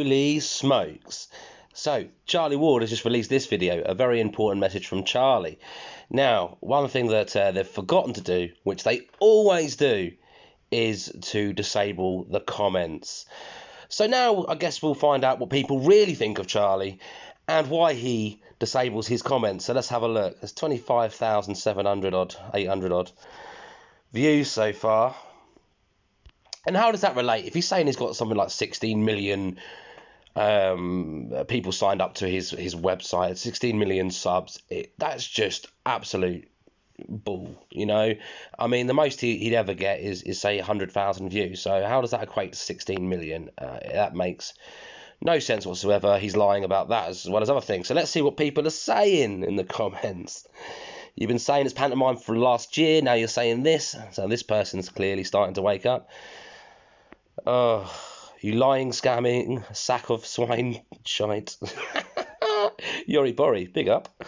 Holy smokes. So, Charlie Ward has just released this video, a very important message from Charlie. Now, one thing that they've forgotten to do, which they always do, is to disable the comments. So now I guess we'll find out what people really think of Charlie and why he disables his comments. So let's have a look. There's 25,700 odd, 800 odd views so far. And how does that relate? If he's saying he's got something like 16 million people signed up to his website, 16 million subs, that's just absolute bull, you know. I mean, the most he'd ever get is say 100,000 views. So how does that equate to 16 million? That makes no sense whatsoever. He's lying about that as well as other things. So let's see what people are saying in the comments. You've been saying it's pantomime for last year, now you're saying this. So this person's clearly starting to wake up. Oh, you lying, scamming sack of swine shite. Yori Bori, big up.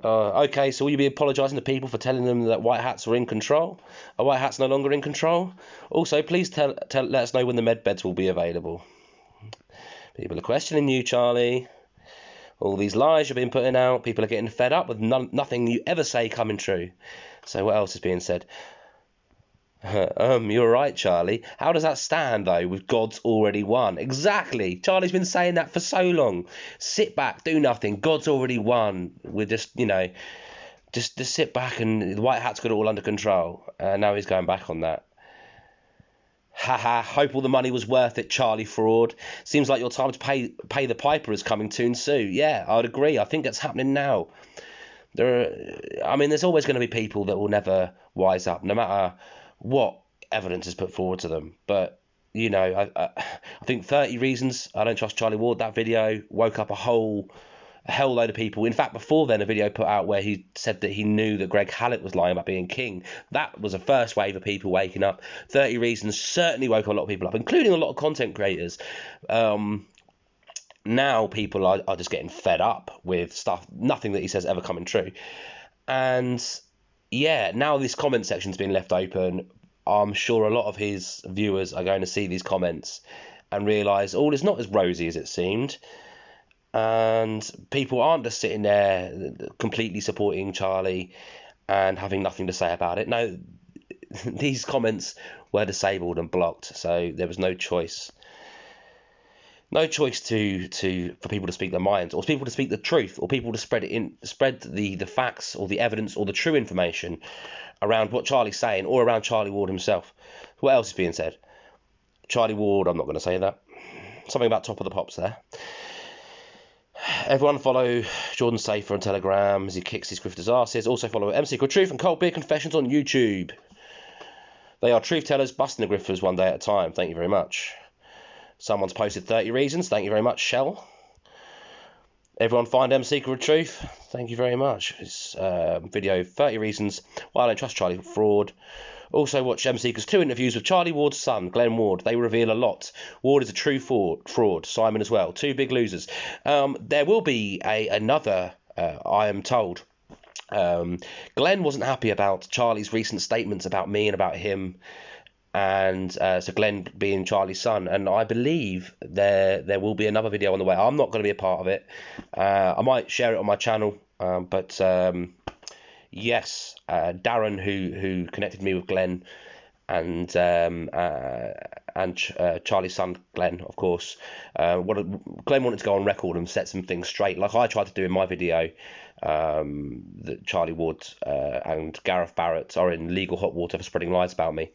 Okay, so will you be apologising to people for telling them that white hats are in control? Are white hats no longer in control? Also, please let us know when the med beds will be available. People are questioning you, Charlie. All these lies you've been putting out, people are getting fed up with nothing you ever say coming true. So what else is being said? You're right, Charlie. How does that stand, though, with God's already won? Exactly. Charlie's been saying that for so long. Sit back, do nothing. God's already won. We're just, you know, just sit back and the white hat's got it all under control. Now he's going back on that. Haha, hope all the money was worth it, Charlie fraud. Seems like your time to pay the piper is coming soon. Yeah, I'd agree. I think that's happening now. There's always going to be people that will never wise up, no matter what evidence is put forward to them. But, you know, I think 30 Reasons I Don't Trust Charlie Ward, that video woke up a hell load of people. In fact, before then, a video put out where he said that he knew that Greg Hallett was lying about being king. That was the first wave of people waking up. 30 Reasons certainly woke a lot of people up, including a lot of content creators. Now people are just getting fed up with stuff, nothing that he says ever coming true. And yeah, now this comment section's been left open. I'm sure a lot of his viewers are going to see these comments and realise all is not as rosy as it seemed. And people aren't just sitting there completely supporting Charlie and having nothing to say about it. No, these comments were disabled and blocked, so there was no choice. No choice for people to speak their minds, or people to speak the truth, or people to spread the facts or the evidence or the true information around what Charlie's saying or around Charlie Ward himself. What else is being said? Charlie Ward, I'm not going to say that. Something about Top of the Pops there. Everyone follow Jordan Safer on Telegram as he kicks his grifters' asses. Also follow MC Called Truth and Cold Beer Confessions on YouTube. They are truth tellers busting the grifters one day at a time. Thank you very much. Someone's posted 30 Reasons. Thank you very much, Shell. Everyone find MC Called Truth. Thank you very much. It's video 30 Reasons Why I Don't Trust Charlie Fraud. Also watch M Seeker's 2 interviews with Charlie Ward's son, Glenn Ward. They reveal a lot. Ward is a true fraud. Simon as well. 2 big losers. There will be another, I am told. Glenn wasn't happy about Charlie's recent statements about me and about him. And so Glenn being Charlie's son, and I believe there will be another video on the way. I'm not going to be a part of it. I might share it on my channel, but yes, Darren, who connected me with Glenn, and Charlie's son Glenn, of course. Glenn wanted to go on record and set some things straight, like I tried to do in my video. That Charlie Ward and Gareth Barrett are in legal hot water for spreading lies about me.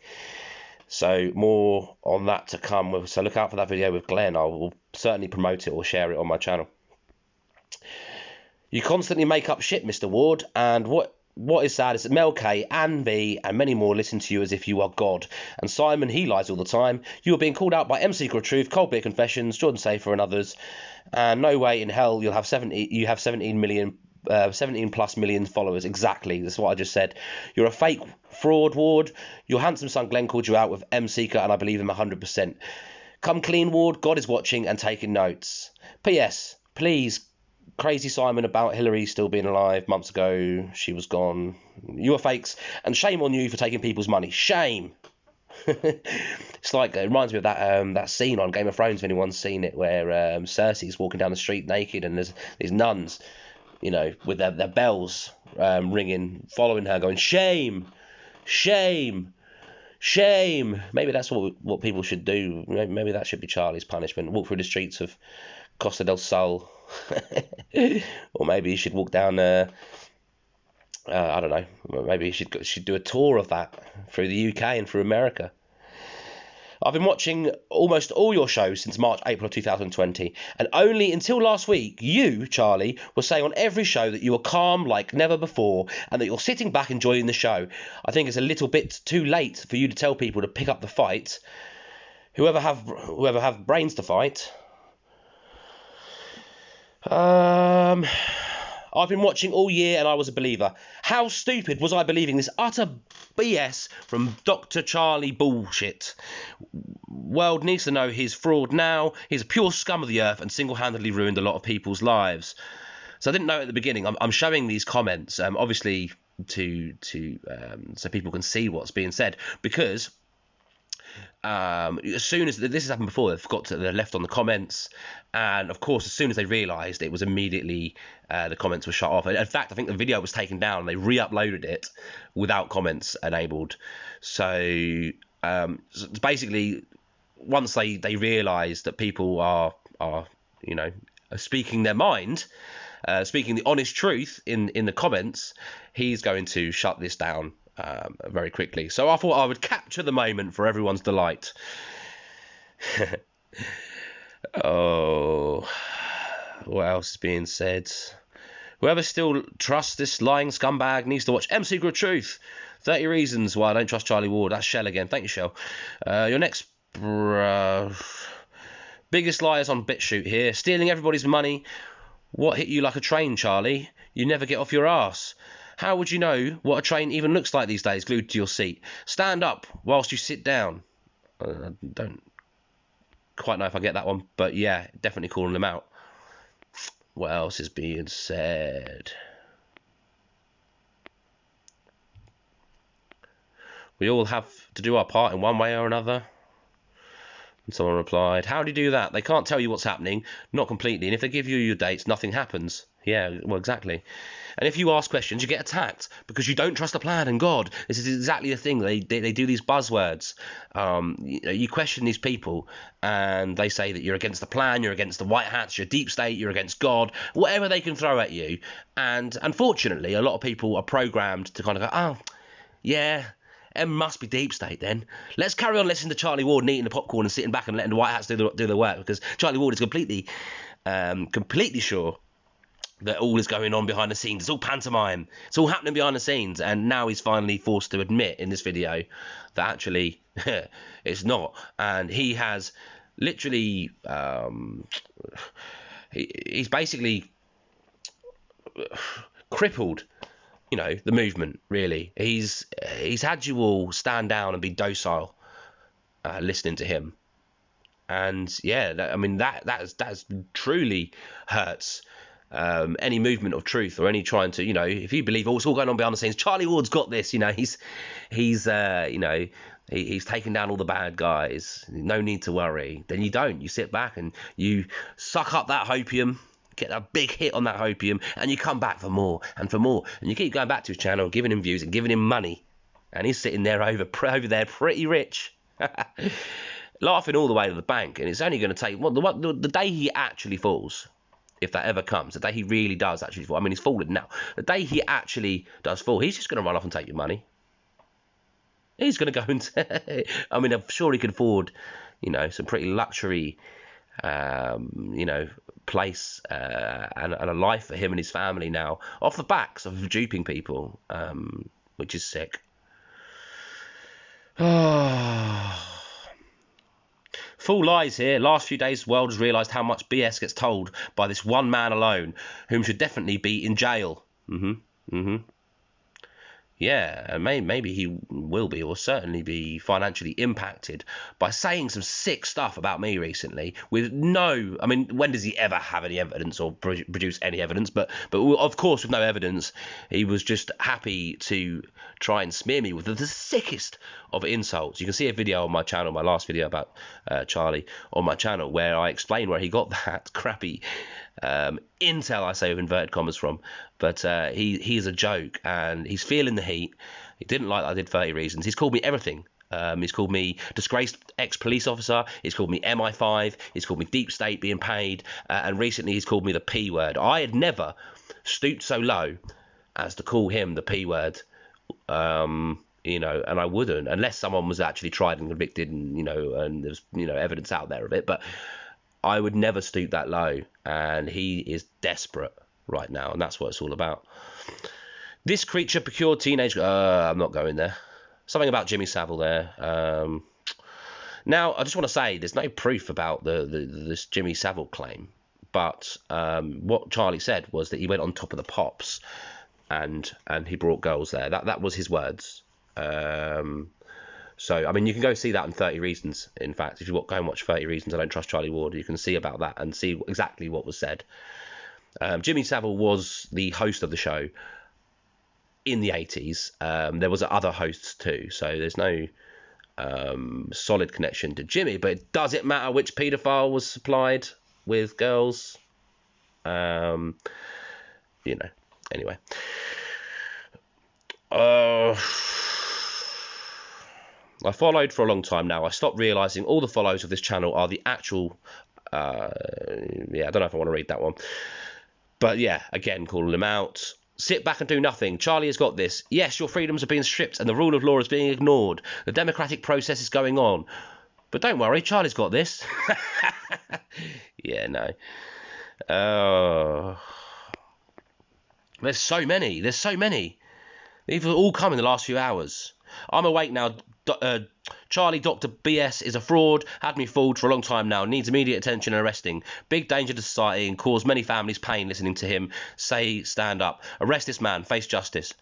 So more on that to come. So look out for that video with Glenn. I will certainly promote it or share it on my channel. You constantly make up shit, Mr. Ward, and what is sad is that Mel K, Ann B, and many more listen to you as if you are God. And Simon, he lies all the time. You are being called out by MC Called Truth, Cold Beer Confessions, Jordan Safer, and others. And no way in hell you have 17 plus million followers. Exactly, that's what I just said. You're a fake fraud, Ward. Your handsome son Glenn called you out with M Seeker, and I believe him 100%. Come clean, Ward. God is watching and taking notes. P.S. Please, crazy Simon about Hillary still being alive. Months ago, she was gone. You are fakes, and shame on you for taking people's money. Shame. It's like, it reminds me of that scene on Game of Thrones, if anyone's seen it, where Cersei's walking down the street naked, and there's these nuns, with their bells ringing, following her, going, shame, shame, shame. Maybe that's what people should do. Maybe that should be Charlie's punishment. Walk through the streets of Costa del Sol. Or maybe he should walk down I don't know. Maybe he should do a tour of that through the UK and through America. I've been watching almost all your shows since March, April of 2020, and only until last week, you, Charlie, were saying on every show that you were calm like never before and that you're sitting back enjoying the show. I think it's a little bit too late for you to tell people to pick up the fight. Whoever have brains to fight. I've been watching all year and I was a believer. How stupid was I believing this utter BS from Dr. Charlie bullshit? World needs to know he's fraud now. He's a pure scum of the earth and single-handedly ruined a lot of people's lives. So I didn't know at the beginning. I'm showing these comments, obviously, to so people can see what's being said, because as soon as this has happened before, they're left on the comments, and of course, as soon as they realised, it was immediately the comments were shut off. In fact, I think the video was taken down and they re-uploaded it without comments enabled. So basically, once they realised that people are speaking their mind, speaking the honest truth in the comments, he's going to shut this down very quickly. So I thought I would capture the moment for everyone's delight. Oh, what else is being said? Whoever still trusts this lying scumbag needs to watch MC Good Truth. 30 Reasons Why I Don't Trust Charlie Ward. That's Shell again. Thank you, Shell. Your next biggest liars on BitChute here. Stealing everybody's money. What hit you like a train, Charlie? You never get off your ass. How would you know what a train even looks like these days, glued to your seat? Stand up whilst you sit down. I don't quite know if I get that one, but yeah, definitely calling them out. What else is being said? We all have to do our part in one way or another. And someone replied, how do you do that? They can't tell you what's happening, not completely. And if they give you your dates, nothing happens. Yeah, well, exactly. And if you ask questions, you get attacked because you don't trust the plan and God. This is exactly the thing. They do these buzzwords. You question these people and they say that you're against the plan, you're against the white hats, you're deep state, you're against God, whatever they can throw at you. And unfortunately, a lot of people are programmed to kind of go, oh, yeah, it must be deep state then. Let's carry on listening to Charlie Ward and eating the popcorn and sitting back and letting the white hats do the work, because Charlie Ward is completely sure that all is going on behind the scenes. It's all pantomime. It's all happening behind the scenes. And now he's finally forced to admit in this video that actually it's not. And he has literally, he's basically crippled, the movement, really. He's had you all stand down and be docile listening to him. And yeah, that truly hurts any movement of truth or any trying to, if you believe it's all going on behind the scenes, Charlie Ward's got this, he's taken down all the bad guys, no need to worry. Then you don't. You sit back and you suck up that hopium, get a big hit on that hopium, and you come back for more and for more. And you keep going back to his channel, giving him views and giving him money. And he's sitting there over there pretty rich. Laughing all the way to the bank. And it's only going to take, the day he actually falls, if that ever comes, the day he really does actually fall. I mean, he's fallen now. The day he actually does fall, he's just going to run off and take your money. He's going to go and... I mean, I'm sure he could afford, some pretty luxury, place and a life for him and his family now, off the backs of duping people, which is sick. Full lies here. Last few days, the world has realised how much BS gets told by this one man alone, whom should definitely be in jail. Yeah, and maybe he will be, or certainly be, financially impacted by saying some sick stuff about me recently. With no, I mean, when does he ever have any evidence or produce any evidence? But of course, with no evidence, he was just happy to try and smear me with the sickest of insults. You can see a video on my channel, my last video about Charlie on my channel, where I explain where he got that crappy intel, I say with inverted commas, from. But he's a joke, and he's feeling the heat. He didn't like that I did 30 Reasons. He's called me everything. He's called me disgraced ex-police officer. He's called me MI5. He's called me deep state being paid. And recently he's called me the P word. I had never stooped so low as to call him the P word. You know, and I wouldn't, unless someone was actually tried and convicted, and and there's evidence out there of it. But I would never stoop that low, and he is desperate right now, and that's what it's all about. This creature procured teenage... I'm not going there. Something about Jimmy Savile there. Now, I just want to say there's no proof about this Jimmy Savile claim, but what Charlie said was that he went on Top of the Pops, and he brought girls there. That was his words. So, I mean, you can go see that in 30 Reasons. In fact, if you go and watch 30 Reasons I Don't Trust Charlie Ward, you can see about that and see exactly what was said. Jimmy Savile was the host of the show in the 80s. There was other hosts too, so there's no solid connection to Jimmy. But does it matter which paedophile was supplied with girls? Anyway. I followed for a long time now. I stopped realising all the follows of this channel are the actual... I don't know if I want to read that one. But yeah, again, calling him out. Sit back and do nothing. Charlie has got this. Yes, your freedoms are being stripped and the rule of law is being ignored. The democratic process is going on. But don't worry, Charlie's got this. Yeah, no. There's so many. These have all come in the last few hours. I'm awake now. Charlie Dr. BS is a fraud, had me fooled for a long time now, needs immediate attention and arresting. Big danger to society and cause many families pain listening to him say stand up. Arrest this man, face justice.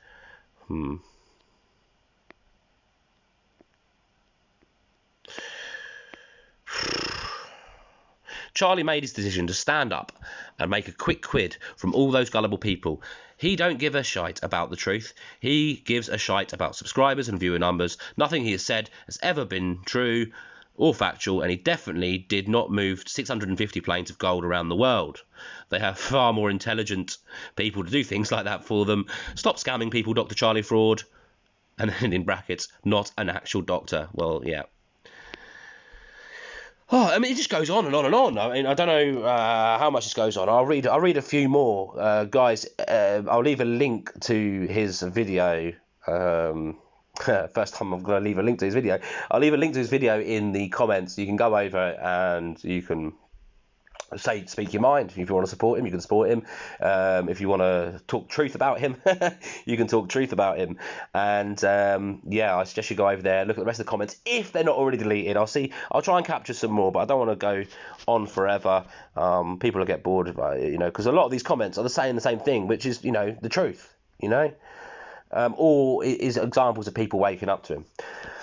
Charlie made his decision to stand up and make a quick quid from all those gullible people. He don't give a shite about the truth. He gives a shite about subscribers and viewer numbers. Nothing he has said has ever been true or factual, and he definitely did not move 650 planes of gold around the world. They have far more intelligent people to do things like that for them. Stop scamming people, Dr. Charlie Fraud. And then in brackets, not an actual doctor. Well, yeah. Oh, I mean, it just goes on and on and on. I mean, I don't know how much this goes on. I'll read a few more, guys. I'll leave a link to his video. First time I'm going to leave a link to his video. I'll leave a link to his video in the comments. You can go over and you can speak your mind. If you want to support him, you can support him. If you want to talk truth about him, you can talk truth about him. And I suggest you go over there, look at the rest of the comments if they're not already deleted. I'll try and capture some more, but I don't want to go on forever. People will get bored, because a lot of these comments are saying the same thing, which is the truth, or is examples of people waking up to him.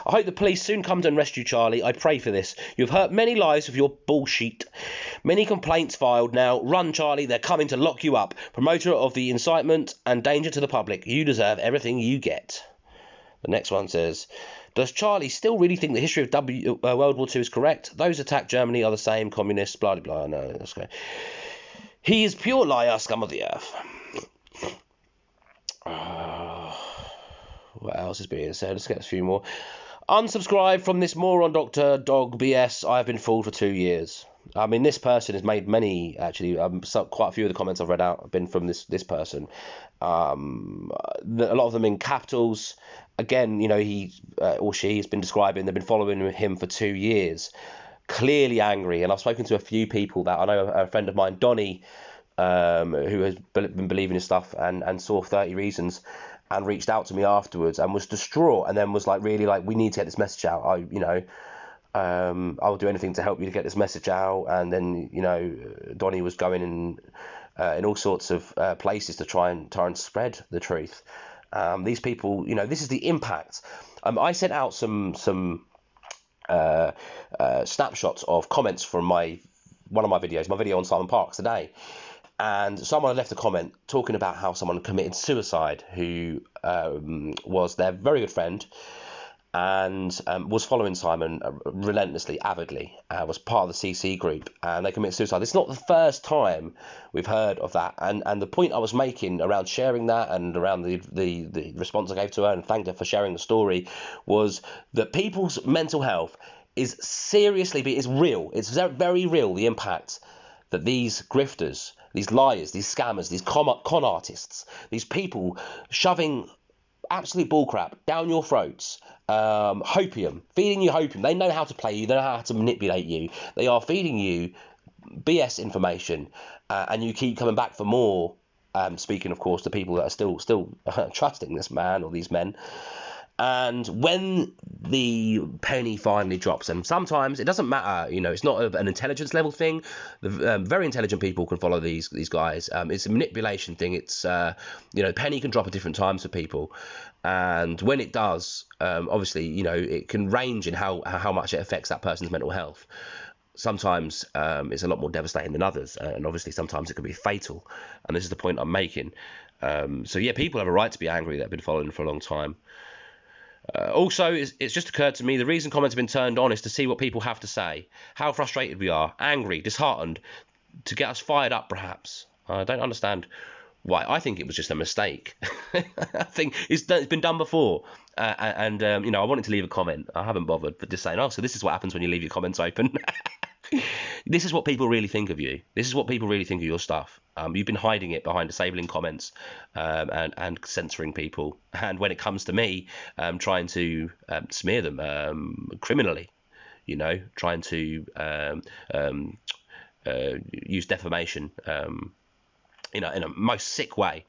I hope the police soon come to rescue Charlie. I pray for this. You've hurt many lives with your bullshit. Many complaints filed now. Run, Charlie. They're coming to lock you up. Promoter of the incitement and danger to the public. You deserve everything you get. The next one says, does Charlie still really think the history of World War II is correct? Those attacked Germany are the same communists, blah, blah, blah. No, that's okay. He is pure liar, scum of the earth. What else is being said? Let's get a few more. Unsubscribe from this moron, Dr. Dog BS. I've been fooled for 2 years. I mean, this person has made many, actually, quite a few of the comments I've read out have been from this person. A lot of them in capitals. Again, he or she has been describing, they've been following him for 2 years. Clearly angry. And I've spoken to a few people that I know, a friend of mine, Donnie, who has been believing his stuff and saw 30 Reasons. And reached out to me afterwards and was distraught, and then was really we need to get this message out. I'll do anything to help you to get this message out. And then Donnie was going in all sorts of places to try and spread the truth. These people, this is the impact. I sent out some snapshots of comments from one of my videos, my video on Simon Parkes today. And someone had left a comment talking about how someone committed suicide who was their very good friend and was following Simon relentlessly, avidly, was part of the CC group, and they committed suicide. It's not the first time we've heard of that. And the point I was making around sharing that and around the response I gave to her and thanked her for sharing the story was that people's mental health is real. It's very real, the impact that these grifters, these liars, these scammers, these con artists, these people shoving absolute bullcrap down your throats, hopium, feeding you hopium. They know how to play you. They know how to manipulate you. They are feeding you BS information, and you keep coming back for more. Speaking, of course, to people that are still trusting this man or these men. And when the penny finally drops, and sometimes it doesn't matter, it's not an intelligence level thing. The very intelligent people can follow these guys. It's a manipulation thing. It's penny can drop at different times for people, and when it does, obviously, it can range in how much it affects that person's mental health. Sometimes it's a lot more devastating than others, and obviously sometimes it can be fatal. And this is the point I'm making. So yeah, people have a right to be angry that have been following for a long time. Also, it's just occurred to me the reason comments have been turned on is to see what people have to say, how frustrated we are, angry, disheartened, to get us fired up perhaps. I don't understand why. I think it was just a mistake. I think it's been done before, and I wanted to leave a comment. I haven't bothered, but just saying, so this is what happens when you leave your comments open. This is what people really think of you. This is what people really think of your stuff. You've been hiding it behind disabling comments and censoring people. And when it comes to me, trying to smear them criminally, trying to use defamation, in a most sick way.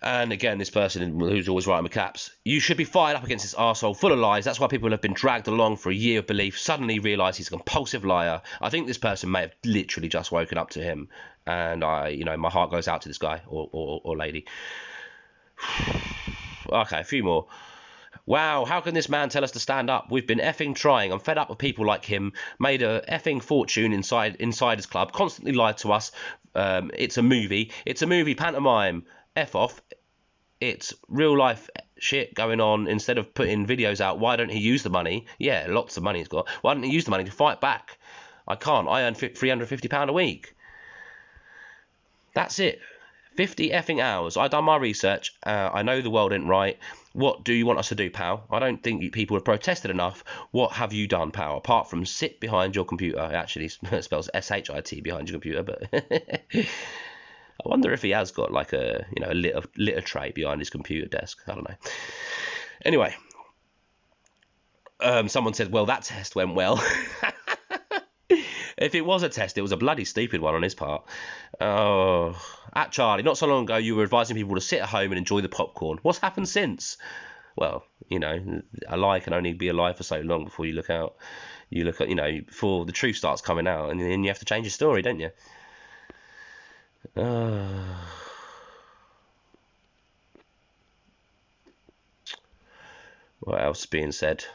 And again, this person who's always writing with caps, you should be fired up against this arsehole full of lies. That's why people have been dragged along for a year of belief, suddenly realise he's a compulsive liar. I think this person may have literally just woken up to him. And my heart goes out to this guy or lady. Okay, a few more. Wow, how can this man tell us to stand up? We've been effing trying. I'm fed up with people like him. Made a effing fortune inside Insiders Club. Constantly lied to us. It's a movie. It's a movie pantomime. F off. It's real life shit going on. Instead of putting videos out, why don't he use the money? Yeah, lots of money he's got. Why don't he use the money to fight back? I can't. I earn £350 a week. That's it. 50 effing hours. I done my research. I know the world ain't right. What do you want us to do, pal? I don't think people have protested enough. What have you done, pal? Apart from sit behind your computer. It actually spells S-H-I-T behind your computer, but I wonder if he has got like a litter tray behind his computer desk. I don't know. Anyway, someone said, well, that test went well. If it was a test, it was a bloody stupid one on his part. Oh, at Charlie, not so long ago, you were advising people to sit at home and enjoy the popcorn. What's happened since? Well, a lie can only be a lie for so long before you look out. You look at, before the truth starts coming out, and then you have to change your story, don't you? What else is being said?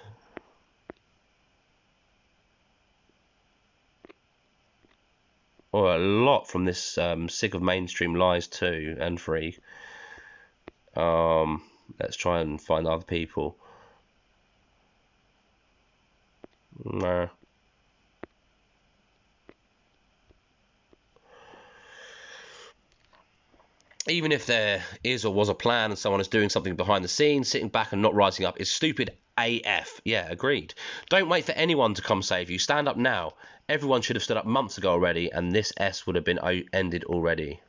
Or a lot from this sick of mainstream lies 2 and 3. Let's try and find other people. No. Even if there is or was a plan and someone is doing something behind the scenes, sitting back and not rising up is stupid AF. Yeah, agreed. Don't wait for anyone to come save you. Stand up now. Everyone should have stood up months ago already, and this S would have been ended already.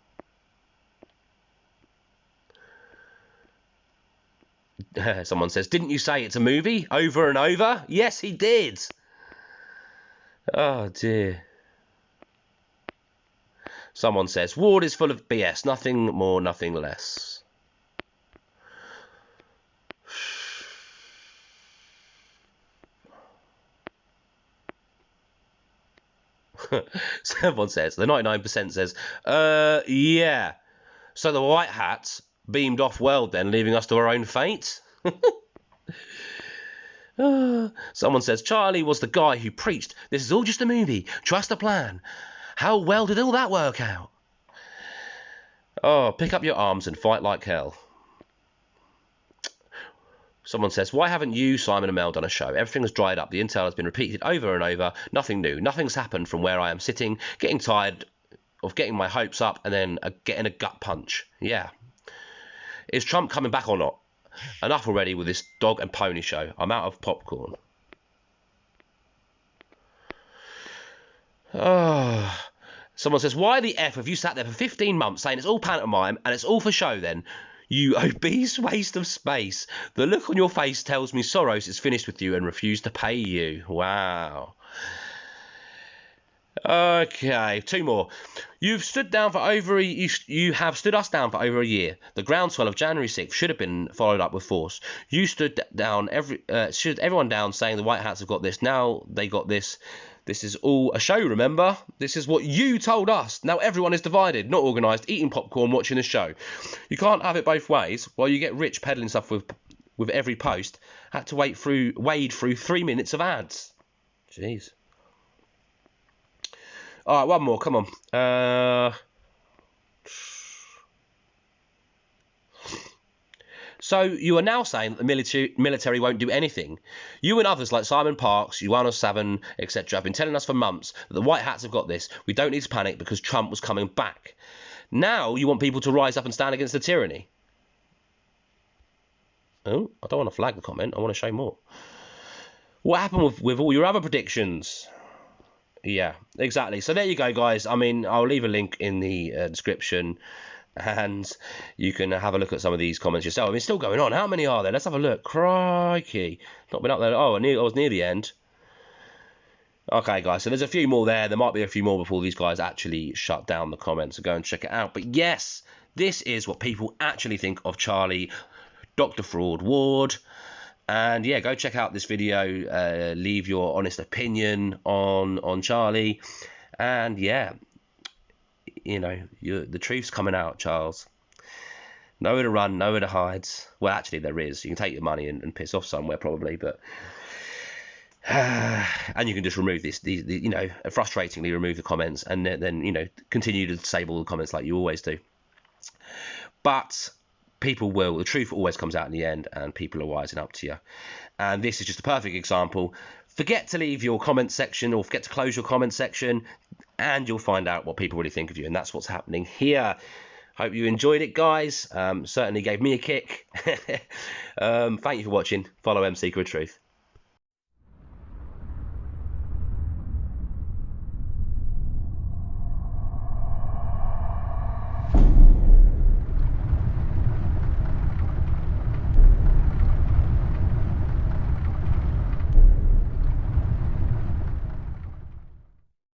Someone says, didn't you say it's a movie? Over and over? Yes, he did. Oh, dear. Someone says, Ward is full of BS. Nothing more, nothing less. Someone says, the 99% says, yeah. So the white hats beamed off world then, leaving us to our own fate. Someone says, Charlie was the guy who preached, this is all just a movie, trust the plan. How well did all that work out? Oh, pick up your arms and fight like hell. Someone says, why haven't you, Simon and Mel, done a show? Everything has dried up. The intel has been repeated over and over. Nothing new. Nothing's happened from where I am sitting, getting tired of getting my hopes up and then getting a gut punch. Yeah. Is Trump coming back or not? Enough already with this dog and pony show. I'm out of popcorn. Oh. Someone says, why the F have you sat there for 15 months saying it's all pantomime and it's all for show then? You obese waste of space. The look on your face tells me Soros is finished with you and refused to pay you. Wow. Okay, 2 more. You have stood us down for over a year. The groundswell of January 6th should have been followed up with force. You stood down everyone down saying the White Hats have got this. Now they got this. This is all a show, remember? This is what you told us. Now everyone is divided, not organised, eating popcorn, watching the show. You can't have it both ways. While you get rich peddling stuff with every post, had to wade through 3 minutes of ads. Jeez. All right, one more. Come on. So you are now saying that the military won't do anything. You and others like Simon Parks, Ioannis Savin, etc. have been telling us for months that the White Hats have got this. We don't need to panic because Trump was coming back. Now you want people to rise up and stand against the tyranny. Oh, I don't want to flag the comment. I want to show more. What happened with all your other predictions? Yeah, exactly. So there you go, guys. I mean, I'll leave a link in the description. And you can have a look at some of these comments yourself. I mean, it's still going on. How many are there? Let's have a look. Crikey. Not been up there. Oh, I was near the end. Okay, guys. So there's a few more there. There might be a few more before these guys actually shut down the comments. So go and check it out. But yes, this is what people actually think of Charlie, Dr. Fraud Ward. And yeah, go check out this video. Leave your honest opinion on Charlie. And yeah. You know, the truth's coming out, Charles. Nowhere to run, nowhere to hide. Well, actually, there is. You can take your money and piss off somewhere, probably, but and you can just remove these, you know, frustratingly remove the comments, and then you know, continue to disable the comments like you always do. But people will. The truth always comes out in the end, and people are wising up to you. And this is just a perfect example. Forget to leave your comment section, or forget to close your comment section, and you'll find out what people really think of you. And that's what's happening here. Hope you enjoyed it, guys. Certainly gave me a kick. Thank you for watching. Follow MC Truth.